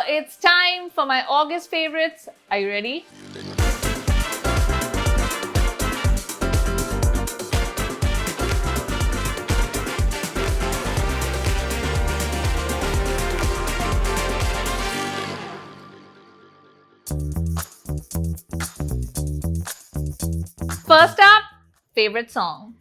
it's time for my August favorites. Are you ready? First up, favorite song.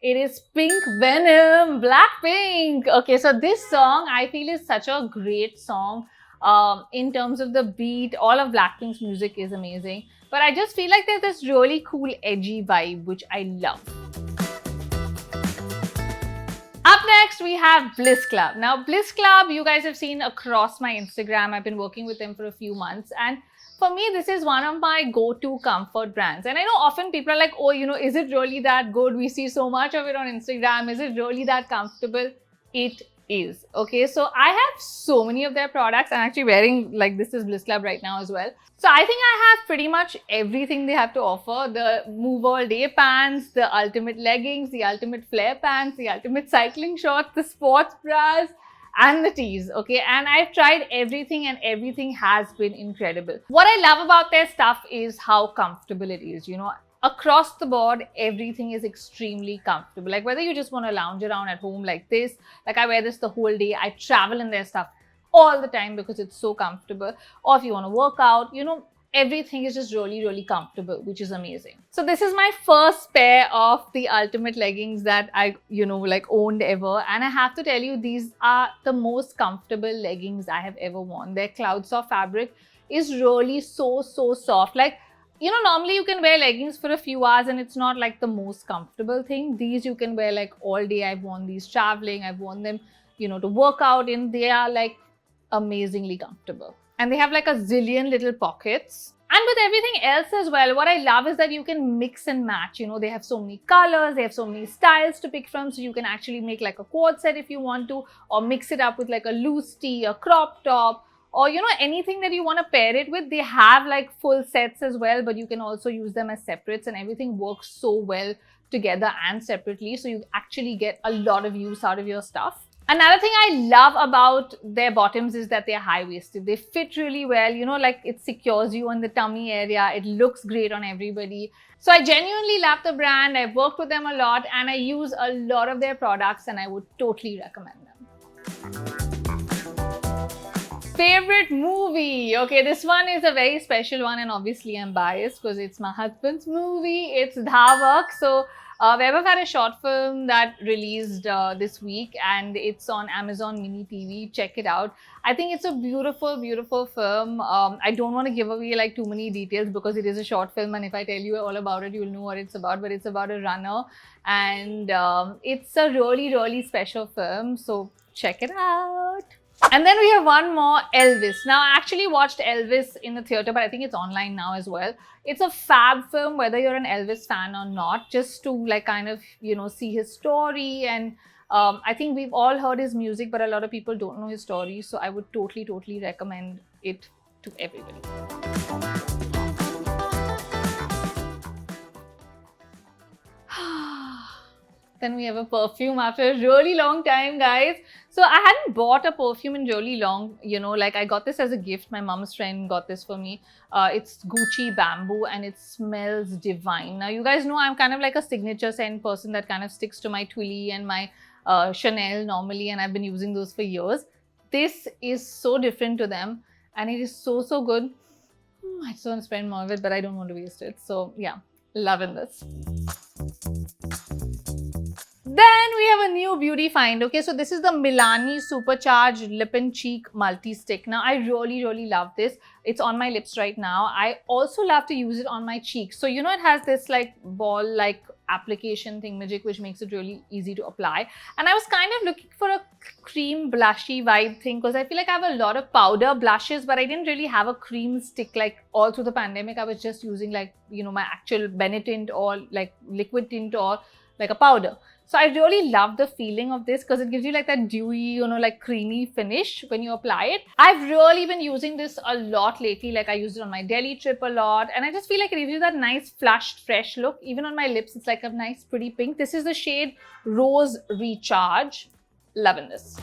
It is Pink Venom, Blackpink. Okay, so this song I feel is such a great song. In terms of the beat, all of Blackpink's music is amazing. But I just feel like there's this really cool edgy vibe, which I love. Up next, we have Bliss Club. Now, Bliss Club, you guys have seen across my Instagram. I've been working with them for a few months. And for me, this is one of my go-to comfort brands. And I know often people are like, oh, you know, is it really that good? We see so much of it on Instagram. Is it really that comfortable? It is. Okay, so I have so many of their products. I'm actually wearing, like, this is Bliss Club right now as well. So I think I have pretty much everything they have to offer. The move all day pants, the ultimate leggings, the ultimate flare pants, the ultimate cycling shorts, the sports bras, and the tees, okay? And I've tried everything and everything has been incredible. What I love about their stuff is how comfortable it is, you know? Across the board, everything is extremely comfortable. Like whether you just want to lounge around at home like this, like I wear this the whole day, I travel in their stuff all the time because it's so comfortable. Or if you want to work out, you know, everything is just really, really comfortable, which is amazing. So this is my first pair of the ultimate leggings that I, you know, like owned ever. And I have to tell you, these are the most comfortable leggings I have ever worn. Their Cloud Soft fabric is really so soft. Like, you know, normally you can wear leggings for a few hours and it's not like the most comfortable thing. These you can wear like all day. I've worn these traveling. I've worn them, you know, to work out in. They are like amazingly comfortable. And they have like a zillion little pockets. And with everything else as well, what I love is that you can mix and match. You know, they have so many colors, they have so many styles to pick from. So you can actually make like a quad set if you want to, or mix it up with like a loose tee, a crop top, or, you know, anything that you want to pair it with. They have like full sets as well, but you can also use them as separates and everything works so well together and separately. So you actually get a lot of use out of your stuff. Another thing I love about their bottoms is that they're high-waisted. They fit really well, you know, like it secures you on the tummy area. It looks great on everybody. So I genuinely love the brand. I've worked with them a lot and I use a lot of their products and I would totally recommend them. Favorite movie? Okay, this one is a very special one and obviously I'm biased because it's my husband's movie. It's Dhavak. So Weber had a short film that released this week and it's on Amazon Mini TV. Check it out. I think it's a beautiful, beautiful film. I don't want to give away like too many details because it is a short film and if I tell you all about it, you'll know what it's about. But it's about a runner and it's a really, really special film. So check it out. And then we have one more, Elvis. Now, I actually watched Elvis in the theatre, but I think it's online now as well. It's a fab film, whether you're an Elvis fan or not, just to like kind of, you know, see his story. And I think we've all heard his music, but a lot of people don't know his story. So I would totally, totally recommend it to everybody. Then we have a perfume after a really long time, guys. So I hadn't bought a perfume in really long, you know, like I got this as a gift. My mom's friend got this for me. It's Gucci Bamboo and it smells divine. Now, you guys know I'm kind of like a signature scent person that kind of sticks to my Twilly and my Chanel normally, and I've been using those for years. This is so different to them and it is so good. I just want to spend more of it, but I don't want to waste it. So yeah, loving this. Then we have a new beauty find. Okay, so this is the Milani Supercharged Lip and Cheek Multi-Stick. Now, I really, really love this. It's on my lips right now. I also love to use it on my cheeks. So, you know, it has this like ball-like application thingamajig, which makes it really easy to apply. And I was kind of looking for a cream blushy vibe thing because I feel like I have a lot of powder blushes, but I didn't really have a cream stick like all through the pandemic. I was just using like, you know, my actual Benetint or like liquid tint or like a powder. So I really love the feeling of this because it gives you like that dewy, you know, like creamy finish when you apply it. I've really been using this a lot lately. Like I used it on my Delhi trip a lot, and I just feel like it gives you that nice flushed, fresh look. Even on my lips, it's like a nice pretty pink. This is the shade Rose Recharge. Loving this.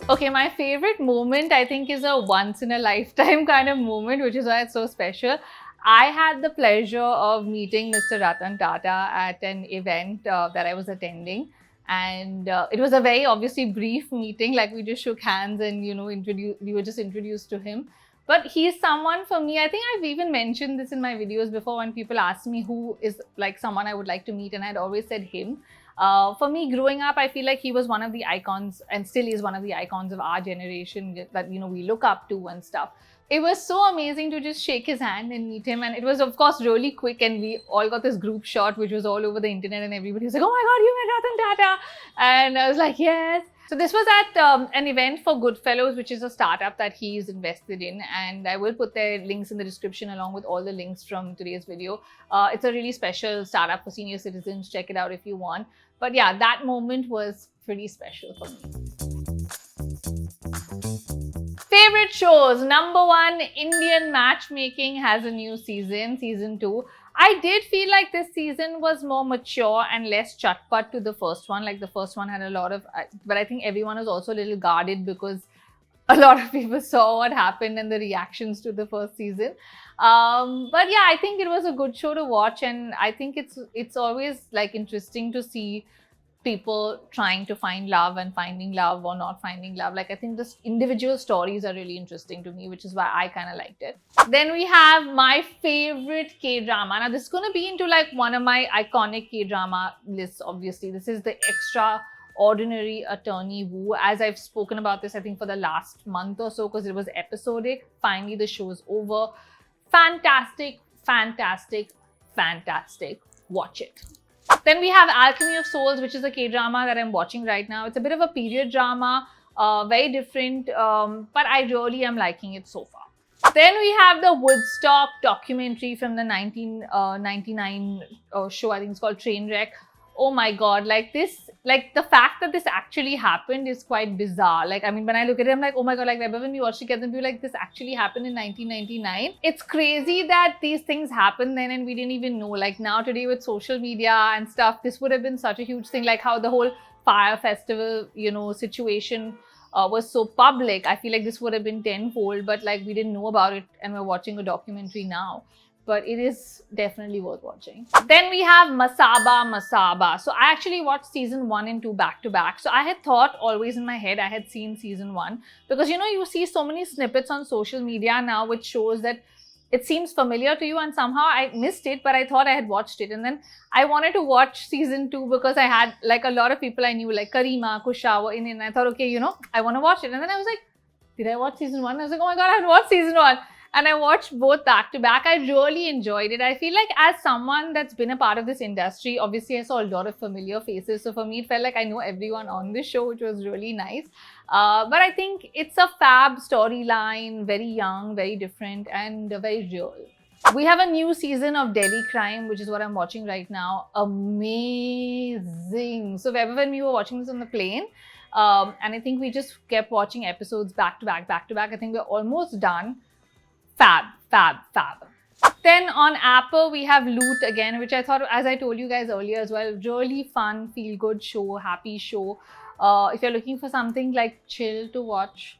Okay, my favorite moment I think is a once in a lifetime kind of moment, which is why it's so special. I had the pleasure of meeting Mr. Ratan Tata at an event that I was attending, and it was a very obviously brief meeting. Like we just shook hands and, you know, we were just introduced to him. But he's someone for me, I think I've even mentioned this in my videos before when people ask me who is like someone I would like to meet, and I'd always said him. For me, growing up, I feel like he was one of the icons and still is one of the icons of our generation that, you know, we look up to and stuff. It was so amazing to just shake his hand and meet him. And it was, of course, really quick. And we all got this group shot, which was all over the internet. And everybody was like, oh my God, you met Ratan Tata. And I was like, yes. So this was at an event for Goodfellows, which is a startup that he's invested in. And I will put their links in the description along with all the links from today's video. It's a really special startup for senior citizens. Check it out if you want. But yeah, that moment was pretty special for me. Favorite shows. Number 1, Indian Matchmaking has a new season, season 2. I did feel like this season was more mature and less chatpat to the first one. Like the first one had a lot of, but I think everyone was also a little guarded because a lot of people saw what happened and the reactions to the first season. But yeah, I think it was a good show to watch, and I think it's always like interesting to see people trying to find love and finding love or not finding love. Like I think the individual stories are really interesting to me, which is why I kind of liked it. Then we have my favorite K-drama. Now this is going to be into like one of my iconic K-drama lists, obviously. This is the Extraordinary Attorney Woo. As I've spoken about this, I think for the last month or so, because it was episodic. Finally, the show is over. Fantastic, fantastic, fantastic. Watch it. Then we have Alchemy of Souls, which is a K-drama that I'm watching right now. It's a bit of a period drama, very different, but I really am liking it so far. Then we have the Woodstock documentary from the 1999 show, I think it's called Trainwreck. Oh my God, like this, like the fact that this actually happened is quite bizarre. Like, I mean, when I look at it, I'm like, oh my God, like remember when we watched together and we were like, this actually happened in 1999. It's crazy that these things happened then and we didn't even know. Like now today with social media and stuff, this would have been such a huge thing. Like how the whole Fire Festival, you know, situation was so public. I feel like this would have been tenfold, but like we didn't know about it and we're watching a documentary now. But it is definitely worth watching. Then we have Masaba Masaba. So I actually watched season 1 and 2 back to back. So I had thought always in my head I had seen season 1 because, you know, you see so many snippets on social media now which shows that it seems familiar to you, and somehow I missed it, but I thought I had watched it. And then I wanted to watch season 2 because I had like a lot of people I knew, like Karima, Kusha were in it, and I thought, okay, you know, I want to watch it. And then I was like, did I watch season 1? I was like, oh my God, I haven't watched season 1. And I watched both back to back. I really enjoyed it. I feel like as someone that's been a part of this industry, obviously I saw a lot of familiar faces. So for me, it felt like I know everyone on this show, which was really nice. But I think it's a fab storyline, very young, very different, and very real. We have a new season of Delhi Crime, which is what I'm watching right now. Amazing. So when we were watching this on the plane, and I think we just kept watching episodes back to back, back to back. I think we're almost done. Fab, fab, fab. Then on Apple, we have Loot again, which I thought, as I told you guys earlier as well, really fun, feel-good show, happy show. If you're looking for something like chill to watch.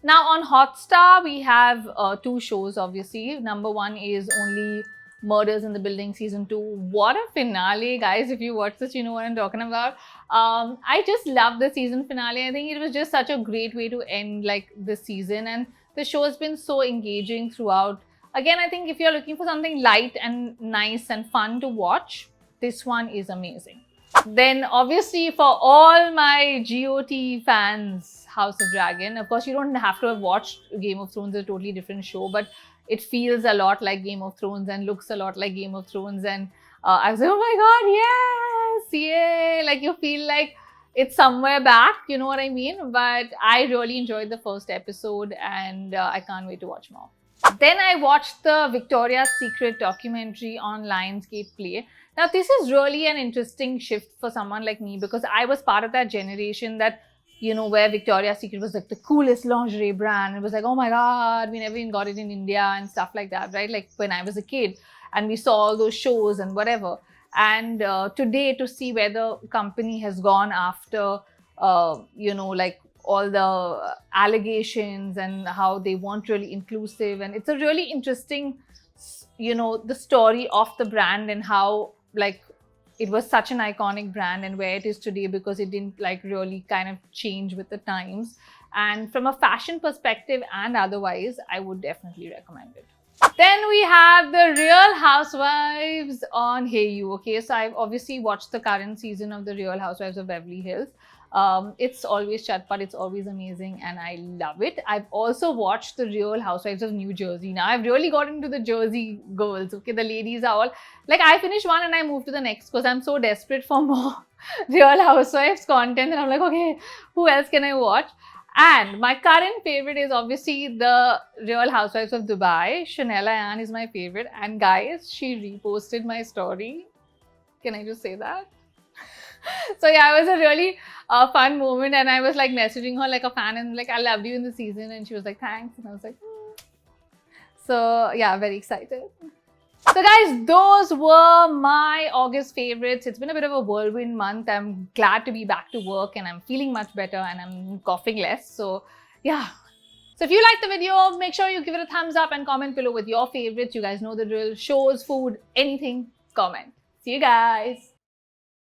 Now on Hotstar, we have 2 shows, obviously. Number 1 is Only Murders in the Building season 2. What a finale, guys. If you watch this, you know what I'm talking about. I just love the season finale. I think it was just such a great way to end like this season, and the show has been so engaging throughout. Again, I think if you're looking for something light and nice and fun to watch, this one is amazing. Then obviously for all my GOT fans, House of Dragon. Of course, you don't have to have watched Game of Thrones, it's a totally different show, but it feels a lot like Game of Thrones and looks a lot like Game of Thrones. And I was like, oh my God, yes, yay. Like you feel like it's somewhere back, you know what I mean? But I really enjoyed the first episode and I can't wait to watch more. Then I watched the Victoria's Secret documentary on Lionsgate Play. Now, this is really an interesting shift for someone like me because I was part of that generation that, you know, where Victoria's Secret was like the coolest lingerie brand. It was like, oh my God, we never even got it in India and stuff like that, right? Like when I was a kid and we saw all those shows and whatever. And today to see where the company has gone after, you know, like all the allegations and how they weren't really inclusive. And it's a really interesting, you know, the story of the brand and how like it was such an iconic brand and where it is today because it didn't like really kind of change with the times. And from a fashion perspective and otherwise, I would definitely recommend it. Then we have the Real Housewives on HayU. Okay, so I've obviously watched the current season of the Real Housewives of Beverly Hills. It's always chatpat, it's always amazing and I love it. I've also watched the Real Housewives of New Jersey. Now I've really got into the Jersey girls. Okay, the ladies are all like, I finish one and I move to the next because I'm so desperate for more Real Housewives content and I'm like, okay, who else can I watch? And my current favorite is obviously the Real Housewives of Dubai. Chanel Ayan is my favorite. And guys, she reposted my story. Can I just say that? So yeah, it was a really fun moment and I was like messaging her like a fan and like, I loved you in the season. And she was like, thanks. And I was like, So yeah, very excited. So guys, those were my August favorites. It's been a bit of a whirlwind month. I'm glad to be back to work and I'm feeling much better and I'm coughing less. So yeah. So if you liked the video, make sure you give it a thumbs up and comment below with your favorites. You guys know the drill. Shows, food, anything, comment. See you guys.